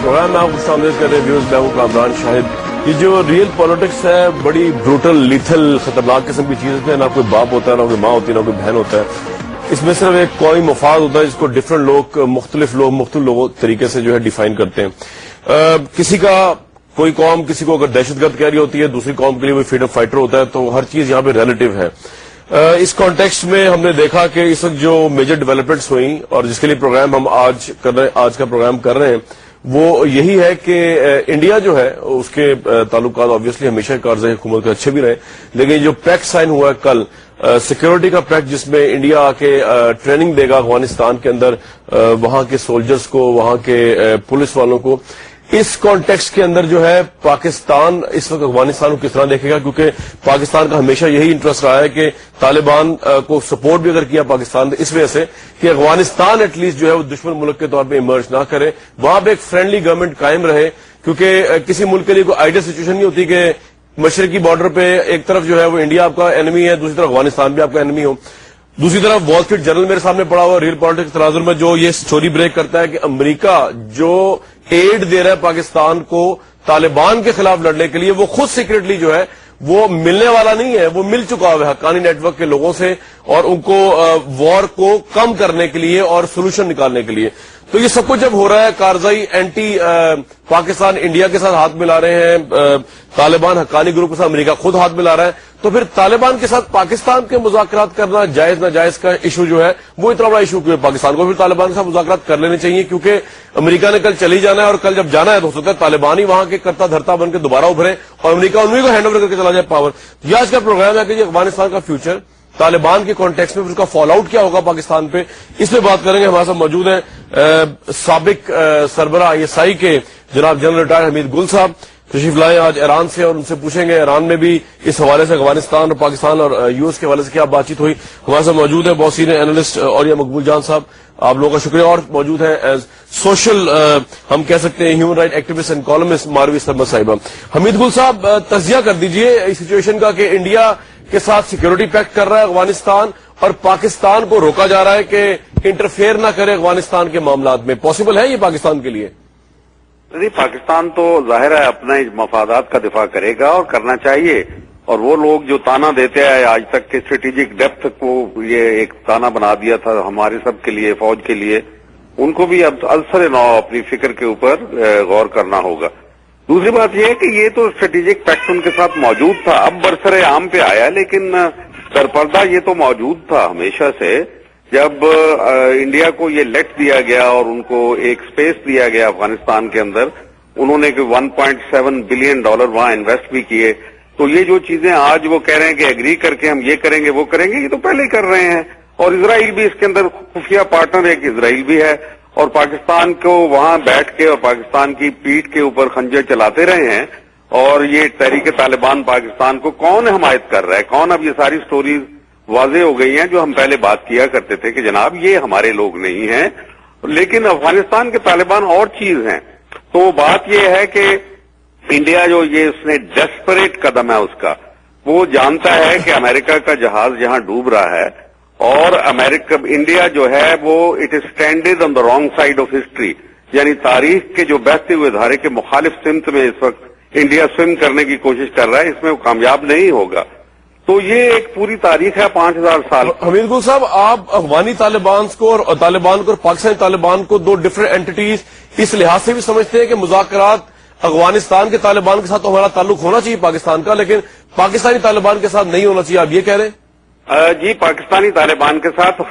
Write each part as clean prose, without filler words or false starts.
Programme میں آپ کو آمدید کر رہے ہیں ویورز، میں ہوں کامران شاہد۔ یہ جو ریئل پالیٹکس ہے بڑی بروٹل، لیتھل، خطرناک قسم کی چیز ہے۔ نہ کوئی باپ ہوتا ہے، نہ کوئی ماں ہوتی ہے، نہ کوئی بہن ہوتا ہے۔ اس میں صرف ایک قومی مفاد ہوتا ہے جس کو ڈفرنٹ لوگ مختلف طریقے سے جو ہے ڈیفائن کرتے ہیں۔ کسی کا کوئی قوم کسی کو اگر دہشت گرد کہہ رہی ہوتی ہے، دوسری قوم کے لیے وہ فریڈم فائٹر ہوتا ہے، تو ہر چیز یہاں پہ ریلیٹو ہے۔ اس کانٹیکسٹ میں ہم نے دیکھا کہ اس وقت جو میجر ڈیولپمنٹس ہوئیں اور جس کے لیے پروگرام ہم آج کا پروگرام کر رہے ہیں وہ یہی ہے کہ انڈیا جو ہے اس کے تعلقات آبویسلی ہمیشہ کارروائی حکومت کے اچھے بھی رہے، لیکن جو پیکٹ سائن ہوا ہے کل سیکیورٹی کا پیکٹ، جس میں انڈیا آ کے ٹریننگ دے گا افغانستان کے اندر وہاں کے سولجرز کو، وہاں کے پولیس والوں کو، اس کانٹیکسٹ کے اندر جو ہے پاکستان اس وقت افغانستان کو کس طرح دیکھے گا؟ کیونکہ پاکستان کا ہمیشہ یہی انٹرسٹ رہا ہے کہ طالبان کو سپورٹ بھی اگر کیا پاکستان نے اس وجہ سے کہ افغانستان ایٹ لیسٹ جو ہے وہ دشمن ملک کے طور پہ ایمرج نہ کرے، وہاں پہ ایک فرینڈلی گورنمنٹ قائم رہے، کیونکہ کسی ملک کے لیے کوئی آئیڈیل سچویشن نہیں ہوتی کہ مشرقی بارڈر پہ ایک طرف جو ہے وہ انڈیا آپ کا اینمی ہے، دوسری طرف افغانستان بھی آپ کا اینمی ہو۔ دوسری طرف وال اسٹریٹ جرنل میرے سامنے پڑا ہوا ریئل پالیٹکس تناظر میں جو یہ سٹوری بریک کرتا ہے کہ امریکہ جو ایڈ دے رہا ہے پاکستان کو طالبان کے خلاف لڑنے کے لیے، وہ خود سیکریٹلی جو ہے وہ ملنے والا نہیں ہے، وہ مل چکا ہوا ہے حقانی نیٹ ورک کے لوگوں سے اور ان کو وار کو کم کرنے کے لیے اور سولوشن نکالنے کے لیے۔ تو یہ سب کچھ جب ہو رہا ہے، کارزائی اینٹی پاکستان انڈیا کے ساتھ ہاتھ ملا رہے ہیں، طالبان حقانی گروپ کے ساتھ امریکہ خود ہاتھ ملا رہا ہے، تو پھر طالبان کے ساتھ پاکستان کے مذاکرات کرنا جائز ناجائز کا ایشو جو ہے وہ اتنا بڑا ایشو کیوں ہے؟ پاکستان کو پھر طالبان کے ساتھ مذاکرات کر لینے چاہیے، کیونکہ امریکہ نے کل چلی جانا ہے اور کل جب جانا ہے تو ہو سکتا ہے طالبان ہی وہاں کے کرتا دھرتا بن کے دوبارہ ابھرے اور امریکہ انہیں کو ہینڈ اوور کر کے چلا جائے پاور۔ یہ آج کا پروگرام ہے کہ یہ افغانستان کا فیوچر، طالبان کے کانٹیکس میں اس کا فال آؤٹ کیا ہوگا پاکستان پہ، اس پہ بات کریں گے۔ ہمارے ساتھ موجود ہیں سابق سربراہ ISI کے جناب جنرل ریٹائر حمید گل صاحب، تشریف لائے آج ایران سے، اور ان سے پوچھیں گے ایران میں بھی اس حوالے سے افغانستان اور پاکستان اور US کے حوالے سے کیا بات چیت ہوئی۔ ہمارے ساتھ موجود ہیں بہت سینئر اینالسٹ اولیاء مقبول جان صاحب، آپ لوگوں کا شکریہ، اور موجود ہیں ایز سوشل ہم کہہ سکتے ہیں human right activist and columnist Marvi Sarmad صاحبہ۔ حمید گل صاحب، تجزیہ کر دیجئے اس سچویشن کا کہ انڈیا کے ساتھ سیکیورٹی پیکٹ کر رہا ہے افغانستان اور پاکستان کو روکا جا رہا ہے کہ انٹرفیئر نہ کرے افغانستان کے معاملات میں، پاسبل ہے یہ پاکستان کے لیے؟ پاکستان تو ظاہر ہے اپنے مفادات کا دفاع کرے گا اور کرنا چاہیے، اور وہ لوگ جو تانا دیتے ہیں آج تک کے اسٹریٹجک ڈیپتھ کو یہ ایک تانا بنا دیا تھا ہمارے سب کے لیے، فوج کے لیے، ان کو بھی اب ازسر نو اپنی فکر کے اوپر غور کرنا ہوگا۔ دوسری بات یہ ہے کہ یہ تو اسٹریٹجک پیکٹ ان کے ساتھ موجود تھا، اب برسر عام پہ آیا، لیکن سرپردہ یہ تو موجود تھا ہمیشہ سے۔ جب انڈیا کو یہ لیٹ دیا گیا اور ان کو ایک سپیس دیا گیا افغانستان کے اندر، انہوں نے 1.7 بلین ڈالر وہاں انویسٹ بھی کیے، تو یہ جو چیزیں آج وہ کہہ رہے ہیں کہ ایگری کر کے ہم یہ کریں گے وہ کریں گے، یہ تو پہلے ہی کر رہے ہیں، اور اسرائیل بھی اس کے اندر خفیہ پارٹنر ایک اسرائیل بھی ہے، اور پاکستان کو وہاں بیٹھ کے اور پاکستان کی پیٹھ کے اوپر خنجر چلاتے رہے ہیں، اور یہ تحریک طالبان پاکستان کو کون حمایت کر رہا ہے، کون؟ اب یہ ساری سٹوریز واضح ہو گئی ہیں جو ہم پہلے بات کیا کرتے تھے کہ جناب یہ ہمارے لوگ نہیں ہیں، لیکن افغانستان کے طالبان اور چیز ہیں۔ تو بات یہ ہے کہ انڈیا جو یہ اس نے ڈیسپریٹ قدم ہے اس کا، وہ جانتا ہے کہ امریکہ کا جہاز جہاں ڈوب رہا ہے، اور انڈیا جو ہے وہ it is standard on the wrong side of history, یعنی تاریخ کے جو بہتے ہوئے دھارے کے مخالف سمت میں اس وقت انڈیا سوئم کرنے کی کوشش کر رہا ہے، اس میں وہ کامیاب نہیں ہوگا۔ تو یہ ایک پوری تاریخ ہے 5000 سال۔ حمید گل صاحب، آپ افغانی طالبان کو اور پاکستانی طالبان کو دو ڈفرنٹ اینٹیز اس لحاظ سے بھی سمجھتے ہیں کہ مذاکرات افغانستان کے طالبان کے ساتھ تو ہمارا تعلق ہونا چاہیے پاکستان کا، لیکن پاکستانی طالبان کے ساتھ نہیں ہونا چاہیے، آپ یہ کہہ رہے ہیں؟ جی، پاکستانی طالبان کے ساتھ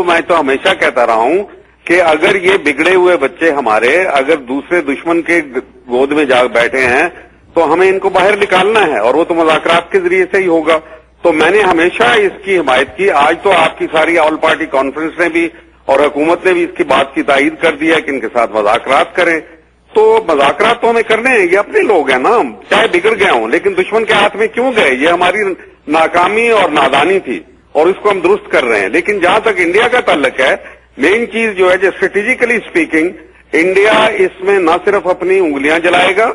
میں تو ہمیشہ کہتا رہا ہوں کہ اگر یہ بگڑے ہوئے بچے ہمارے اگر دوسرے دشمن کے گود میں جا بیٹھے ہیں تو ہمیں ان کو باہر نکالنا ہے، اور وہ تو مذاکرات کے ذریعے سے ہی ہوگا۔ تو میں نے ہمیشہ اس کی حمایت کی، آج تو آپ کی ساری آل پارٹی کانفرنس نے بھی اور حکومت نے بھی اس کی بات کی تائید کر دیا کہ ان کے ساتھ مذاکرات کریں۔ تو مذاکرات تو ہمیں کرنے ہیں، یہ اپنے لوگ ہیں نا، چاہے بگڑ گئے ہوں، لیکن دشمن کے ہاتھ میں کیوں گئے؟ یہ ہماری ناکامی اور نادانی تھی، اور اس کو ہم درست کر رہے ہیں۔ لیکن جہاں تک انڈیا کا تعلق ہے، مین چیز جو ہے جو اسٹریٹجیکلی اسپیکنگ، انڈیا اس میں نہ صرف اپنی انگلیاں جلائے گا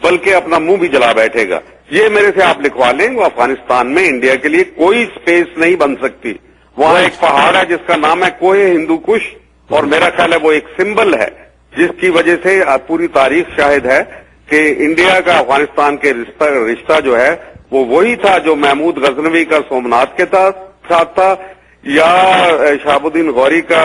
بلکہ اپنا منہ بھی جلا بیٹھے گا۔ یہ میرے سے آپ لکھوا لیں، وہ افغانستان میں انڈیا کے لیے کوئی سپیس نہیں بن سکتی۔ وہاں ایک پہاڑ ہے جس کا نام ہے کوہ ہندو کش، اور میرا خیال ہے وہ ایک سمبل ہے जिसकी वजह से पूरी तारीख शाहिद है कि इंडिया का अफगानिस्तान के रिश्ता जो है वो वही था जो महमूद गजनवी का सोमनाथ के साथ था, या शहाबुद्दीन गौरी का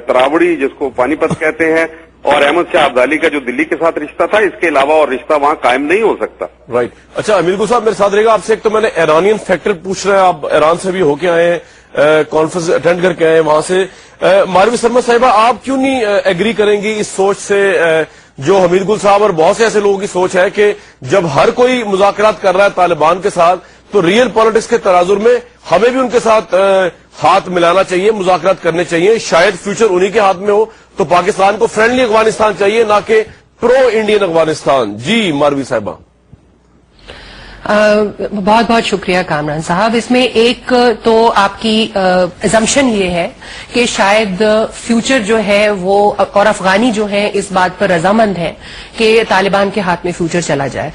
तरावड़ी जिसको पानीपत कहते हैं, और अहमद शाह अब्दाली का जो दिल्ली के साथ रिश्ता था। इसके अलावा और रिश्ता वहां कायम नहीं हो सकता। राइट। अच्छा अमीर गुल साहब मेरे साथ रहेगा आपसे। एक तो मैंने ईरानियन फैक्टर पूछ रहे हैं, आप ईरान से भी होके आए हैं, कॉन्फ्रेंस अटेंड करके आए हैं वहां से। मारवी शर्मा साहिबा, आप क्यों नहीं एग्री करेंगी इस सोच से जो हमीद गुल साहब और बहुत से ऐसे लोगों की सोच है कि जब हर कोई मुज़ाकरात कर रहा है तालिबान के साथ, तो रियल पॉलिटिक्स के तराजुर में हमें भी उनके साथ हाथ मिलाना चाहिए, मुज़ाकरात करने चाहिए। शायद फ्यूचर उन्हीं के हाथ में हो, तो पाकिस्तान को फ्रेंडली अफगानिस्तान चाहिए, ना कि प्रो इंडियन अफगानिस्तान। जी मारवी साहिबा। बहुत बहुत शुक्रिया कामरान साहब। इसमें एक तो आपकी अजम्पशन ये है कि शायद फ्यूचर जो है वो और अफगानी जो है इस बात पर रजामंद है कि तालिबान के हाथ में फ्यूचर चला जाए।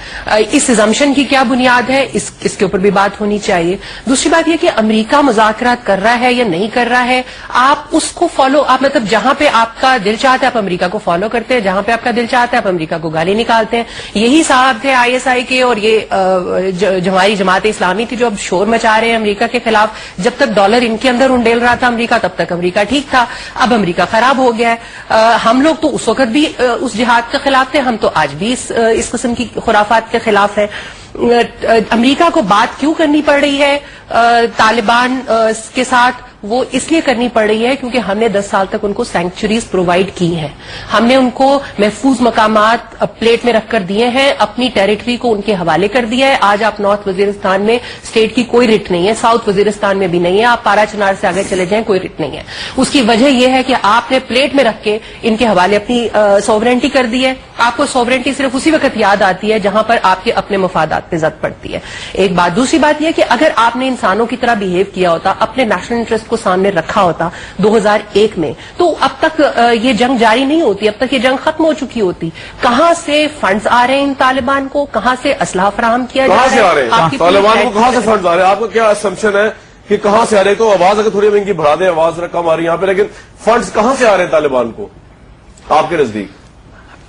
इस अजम्पशन की क्या बुनियाद है, इसके ऊपर भी बात होनी चाहिए। दूसरी बात यह कि अमेरिका मुज़ाकरात कर रहा है या नहीं कर रहा है, आप उसको फॉलो, आप मतलब जहां पे आपका दिल चाहता है आप अमेरिका को फॉलो करते हैं, जहां पे आपका दिल चाहता है आप अमेरिका को गाली निकालते हैं। यही साहब थे ISI के, और ये जो हमारी जमात इस्लामी थी जो अब शोर मचा रहे हैं अमेरिका के खिलाफ। जब तक डॉलर इनके अंदर उंडेल रहा था अमेरिका, तब तक अमेरिका ठीक था। अब अमेरिका खराब हो गया है। हम लोग तो उस वक्त भी उस जिहाद के खिलाफ थे, हम तो आज भी इस किस्म की खुराफात के खिलाफ है। अमेरिका को बात क्यों करनी पड़ रही है तालिबान के साथ? वो इसलिए करनी पड़ रही है क्योंकि हमने 10 साल तक उनको सैंक्चुरीज प्रोवाइड की हैं, हमने उनको महफूज मकामात प्लेट में रखकर दिए हैं, अपनी टेरिटरी को उनके हवाले कर दिया है। आज आप नॉर्थ वजीरिस्तान में स्टेट की कोई रिट नहीं है, साउथ वजीरिस्तान में भी नहीं है, आप पारा चनार से आगे चले जाएं कोई रिट नहीं है। उसकी वजह यह है कि आपने प्लेट में रख के इनके हवाले अपनी सॉवरेंटी कर दी है। आपको सॉवरेंटी सिर्फ उसी वक्त याद आती है जहां पर आपके अपने मफादात पे जद पड़ती है। एक बात। दूसरी बात यह कि अगर आपने इंसानों की तरह बिहेव किया होता, अपने नेशनल इंटरेस्ट को सामने रखा होता 2001 में, तो अब तक ये जंग जारी नहीं होती, अब तक ये जंग खत्म हो चुकी होती। कहां से फंड्स आ रहे हैं इन तालिबान को, कहां से असलाह फराहम किया जा रहा है, तालिबान को कहां से फंड्स आ रहे हैं? आपका क्या असम्पशन है कि कहां से आ रहे? तो आवाज अगर थोड़ी महंगी बढ़ा दें, आवाज कम आ रही है यहाँ पे, लेकिन फंड्स कहां से आ रहे हैं तालिबान को आपके नजदीक?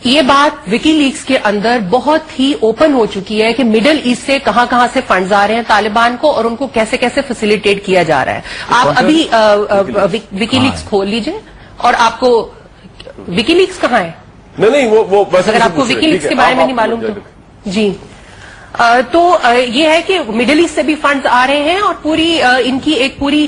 ये बात विकीलीक्स के अंदर बहुत ही ओपन हो चुकी है कि मिडिल ईस्ट से कहां कहां से फंड्स आ रहे हैं तालिबान को और उनको कैसे कैसे फैसिलिटेट किया जा रहा है। आप अभी विकीलीक्स खोल लीजिए और आपको विकीलीक्स कहां है? नहीं वो अगर आपको विकीलीक्स के बारे में नहीं मालूम तो जी। तो ये है कि मिडिल ईस्ट से भी फंड्स आ रहे हैं और पूरी इनकी एक पूरी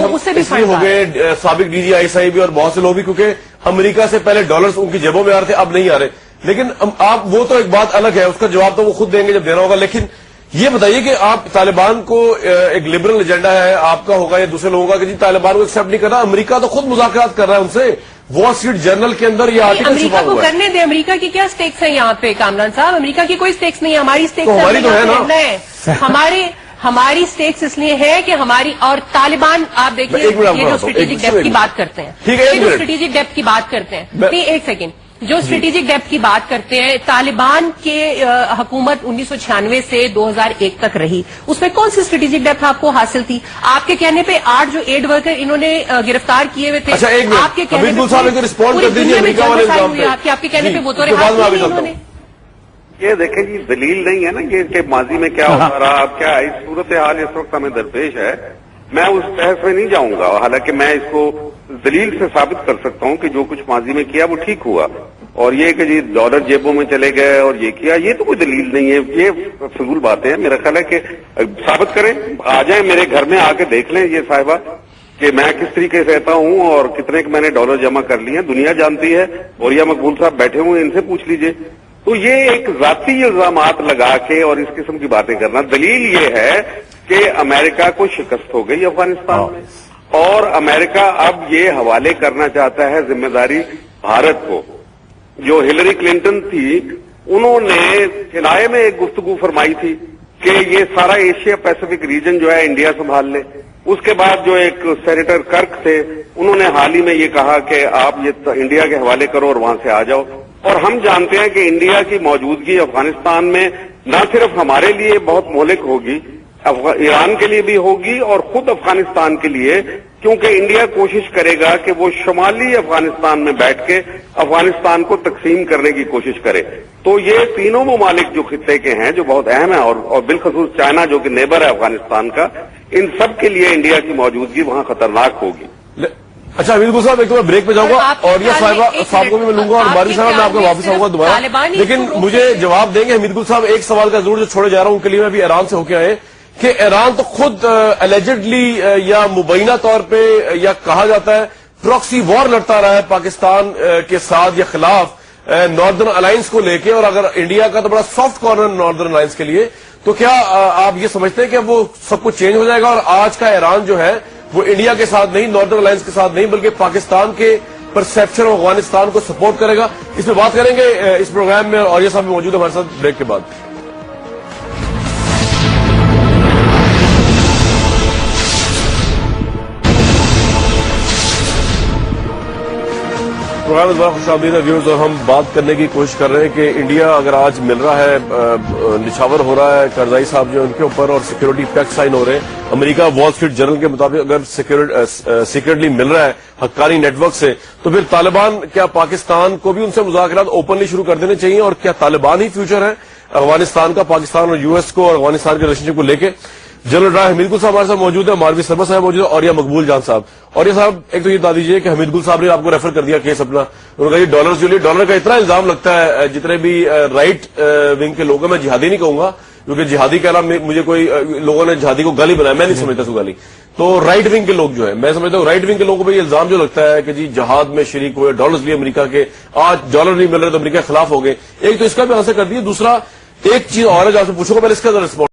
उससे भी फंड हो गए। साबिक DG ISI भी और बहुत से लोग भी, क्योंकि अमेरिका से पहले डॉलर्स उनकी जेबों में आ रहे थे, अब नहीं आ रहे। लेकिन आप वो तो एक बात अलग है, उसका जवाब तो वो खुद देंगे जब देना होगा। लेकिन ये बताइए कि आप तालिबान को एक लिबरल एजेंडा है आपका होगा या दूसरे लोगों का कि जी तालिबान को एक्सेप्ट नहीं करना, अमेरिका तो खुद मुज़ाकरात कर रहा है उनसे। वॉल स्ट्रीट जर्नल के अंदर ये आर्टिकल अमेरिका को करने दे। अमेरिका की क्या स्टेक्स हैं यहाँ पे कामरान साहब? अमेरिका की कोई स्टेक्स नहीं है, हमारी स्टेक्स तो हमारी तो है ना। हमारी स्टेक्स इसलिए है कि हमारी और तालिबान, आप देखिए ये जो स्ट्रेटेजिक डेप्थ की बात करते हैं, जो स्ट्रेटेजिक डेप्थ की बात करते हैं, नहीं एक सेकेंड, जो स्ट्रेटेजिक डेप्थ की बात करते हैं, तालिबान के हुकूमत 1996 से 2001 तक रही, उसमें कौन सी स्ट्रेटेजिक डेप्थ आपको हासिल थी? आपके कहने पे 8 जो एड वर्कर इन्होंने गिरफ्तार किए हुए थे, आपके कहने पे आपके कहने पे वो तो इन्होंने। ये देखें जी, दलील नहीं है ना ये कि माजी में क्या हो रहा, क्या इस सूरत हाल इस वक्त हमें दरपेश है। मैं उस बहस में नहीं जाऊंगा, हालांकि मैं इसको दलील से साबित कर सकता हूं कि जो कुछ माजी में किया वो ठीक हुआ, और ये कि जी डॉलर जेबों में चले गए और ये किया, ये तो कोई दलील नहीं है, ये फजूल बातें हैं। मेरा ख्याल है कि साबित करें, आ जाए मेरे घर में आके देख लें ये साहिबा कि मैं किस तरीके से रहता हूं और कितने के मैंने डॉलर जमा कर लिए हैं, दुनिया जानती है। और या मकबूल साहब बैठे हुए, इनसे पूछ लीजिए। तो ये एक जाती इल्जामात लगा के और इस किस्म की बातें करना, दलील ये है कि अमेरिका को शिकस्त हो गई अफगानिस्तान में, और अमेरिका अब ये हवाले करना चाहता है जिम्मेदारी भारत को। जो हिलरी क्लिंटन थी, उन्होंने हिलाए में एक गुफ्तगू फरमाई थी कि ये सारा एशिया पैसिफिक रीजन जो है इंडिया संभाल ले। उसके बाद जो एक सेनेटर कर्क थे, उन्होंने हाल ही में ये कहा कि आप ये इंडिया के हवाले करो और वहां से आ जाओ। और हम जानते हैं कि इंडिया की मौजूदगी अफगानिस्तान में न सिर्फ हमारे लिए बहुत मोहलिक होगी, ईरान के लिए भी होगी और खुद अफगानिस्तान के लिए क्योंकि इंडिया कोशिश करेगा कि वो शुमाली अफगानिस्तान में बैठ के अफगानिस्तान को तकसीम करने की कोशिश करे। तो ये तीनों ममालिक जो खित्ते के हैं, जो बहुत अहम है, और बिलखसूस चाइना जो कि नेबर है अफगानिस्तान का, इन सब के लिए इंडिया की मौजूदगी वहां खतरनाक होगी। अच्छा हमीद गुल साहब, एक तो मैं ब्रेक पे जाऊंगा और ये साहब को भी मैं लूंगा, और बारी साहब मैं आपको वापस आऊंगा दोबारा, लेकिन मुझे जवाब देंगे हमीद गुल साहब एक सवाल का जरूर जो छोड़े जा रहा हूं उनके लिए मैं भी ईरान से होके आए कि ईरान तो खुद एलिजिडली या मुबैना तौर पे या कहा जाता है प्रॉक्सी वॉर लड़ता रहा है पाकिस्तान के साथ या खिलाफ नॉर्दर्न अलायंस को लेके, और अगर इंडिया का तो बड़ा सॉफ्ट कॉर्नर नॉर्दर्न अलायंस के लिए, तो क्या आप ये समझते हैं कि वो सब कुछ चेंज हो जाएगा और आज का ईरान जो है वो इंडिया के साथ नहीं, नॉर्दर्न अलायंस के साथ नहीं, बल्कि पाकिस्तान के परसेप्शन ऑफ अफगानिस्तान को सपोर्ट करेगा? इस पर बात करेंगे इस प्रोग्राम में, और ये साहब मौजूद है हमारे साथ ब्रेक के बाद। प्रोग्राम में बड़ा खुशामदीद है व्यूअर्स, और हम बात करने की कोशिश कर रहे हैं कि इंडिया अगर आज मिल रहा है, निछावर हो रहा है करजाई साहब जो उनके ऊपर, और सिक्योरिटी पैक्ट साइन हो रहे हैं, अमेरिका वॉल स्ट्रीट जर्नल के मुताबिक अगर सीक्रेटली मिल रहा है हक्कानी नेटवर्क से, तो फिर तालिबान क्या पाकिस्तान को भी उनसे मुज़ाकरात ओपनली शुरू कर देने चाहिए, और क्या तालिबान ही फ्यूचर है अफगानिस्तान का, पाकिस्तान और यूएस को और अफगानिस्तान के रिलेशनशिप को लेकर? जनरल राय हमीद गुल साहब हमारे साथ मौजूद है, मारवी सरबत साहब मौजूद है, और या मकबूल जान साहब। और ये साहब एक तो ये बता दीजिए कि हमीद गुल साहब ने आपको रेफर कर दिया केस अपना, उन्होंने कहा डॉलर जो लिए, डॉलर का इतना इल्जाम लगता है जितने भी राइट विंग के लोग हैं, मैं जिहादी नहीं कहूंगा क्योंकि जिहादी कहना मुझे कोई लोगों ने जिहादी को गाली बनाया, मैं नहीं समझता उसको गाली, तो राइट विंग के लोग जो है, मैं समझता हूँ राइट विंग के लोगों पर इल्जाम जो लगता है कि जी जहाद में शरीक हुए, डॉलर्स लिए अमेरिका के, आज डॉलर नहीं मिल रहे तो अमेरिका के खिलाफ हो गए, एक तो इसका भी आंसर कर दिया। दूसरा एक चीज और है जो आपसे पूछूंगा, पहले इसका रिस्पॉन्स